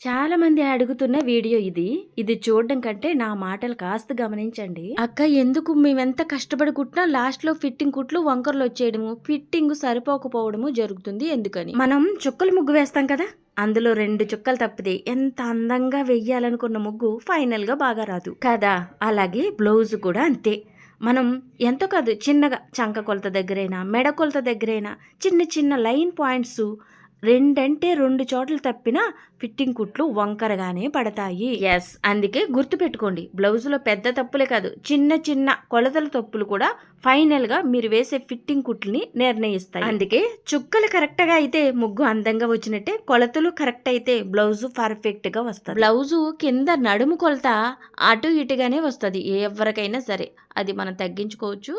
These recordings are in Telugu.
చాలా మంది అడుగుతున్న వీడియో ఇది చూడడం కంటే నా మాటలు కాస్త గమనించండి. అక్క, ఎందుకు మేమెంత కష్టపడి కుట్టినా లాస్ట్ లో ఫిట్టింగ్ కుట్లు వంకర్లు వచ్చేయడము, ఫిట్టింగ్ సరిపోకపోవడము జరుగుతుంది ఎందుకని. మనం చుక్కలు ముగ్గు వేస్తాం కదా, అందులో 2 చుక్కలు తప్పితే ఎంత అందంగా వెయ్యాలనుకున్న ముగ్గు ఫైనల్ గా బాగా రాదు కదా. అలాగే బ్లౌజ్ కూడా అంతే. మనం ఎంతో కాదు, చిన్నగా చంక కొలత దగ్గరైనా మెడ కొలత దగ్గరైనా చిన్న చిన్న లైన్ పాయింట్స్ 2 చోట్ల తప్పినా ఫిట్టింగ్ కుట్లు వంకరగానే పడతాయి. ఎస్, అందుకే గుర్తుపెట్టుకోండి, బ్లౌజులో పెద్ద తప్పులే కాదు, చిన్న చిన్న కొలతల తప్పులు కూడా ఫైనల్ గా మీరు వేసే ఫిట్టింగ్ కుట్లని నిర్ణయిస్తాయి. అందుకే చుక్కలు కరెక్ట్ గా అయితే ముగ్గు అందంగా వచ్చినట్టే, కొలతలు కరెక్ట్ అయితే బ్లౌజు పర్ఫెక్ట్ గా వస్తుంది. బ్లౌజు కింద నడుము కొలత అటు ఇటుగానే వస్తుంది ఎవరికైనా సరే, అది మనం తగ్గించుకోవచ్చు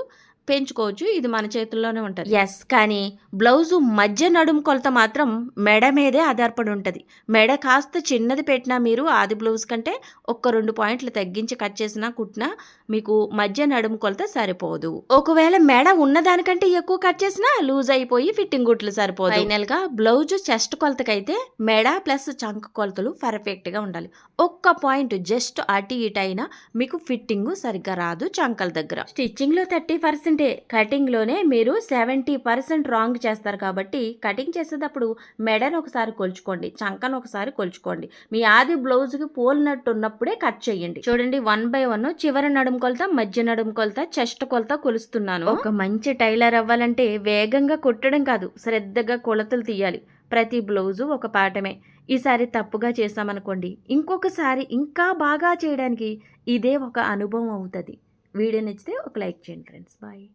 పెంచుకోవచ్చు, ఇది మన చేతుల్లోనే ఉంటుంది. ఎస్, కానీ బ్లౌజు మధ్య నడుము కొలత మాత్రం మెడ మీదే ఆధారపడి ఉంటుంది. మెడ కాస్త చిన్నది పెట్టినా మీరు ఆది బ్లౌజ్ కంటే 1-2 పాయింట్లు తగ్గించి కట్ చేసినా కుట్టినా మీకు మధ్య నడుము కొలత సరిపోదు. ఒకవేళ మెడ ఉన్నదానికంటే ఎక్కువ కట్ చేసినా లూజ్ అయిపోయి ఫిట్టింగ్ కుట్లు సరిపోదు. ఫైనల్ గా బ్లౌజ్ చెస్ట్ కొలతకైతే మెడ ప్లస్ చంక కొలతలు పర్ఫెక్ట్ గా ఉండాలి. ఒక్క పాయింట్ జస్ట్ అటు ఇటు అయినా మీకు ఫిట్టింగ్ సరిగ్గా రాదు. చంకల దగ్గర స్టిచ్చింగ్ లో 30%, కటింగ్ లోనే మీరు 70% రాంగ్ చేస్తారు. కాబట్టి కటింగ్ చేసేటప్పుడు మెడను ఒకసారి కొలుచుకోండి, చంకను ఒకసారి కొలుచుకోండి. మీ ఆది బ్లౌజ్ కి పోలినట్టు ఉన్నప్పుడే కట్ చేయండి. చూడండి, 1 by 1 చివరి నడుము కొలత, మధ్య నడుము కొలత, చెస్ట్ కొలత కొలుస్తున్నాను. ఒక మంచి టైలర్ అవ్వాలంటే వేగంగా కొట్టడం కాదు, శ్రద్ధగా కొలతలు తీయాలి. ప్రతి బ్లౌజు ఒక పాఠమే. ఈసారి తప్పుగా చేసామనుకోండి, ఇంకొకసారి ఇంకా బాగా చేయడానికి ఇదే ఒక అనుభవం అవుతుంది. వీడియో నచ్చితే ఒక లైక్ చేయండి ఫ్రెండ్స్. బాయ్.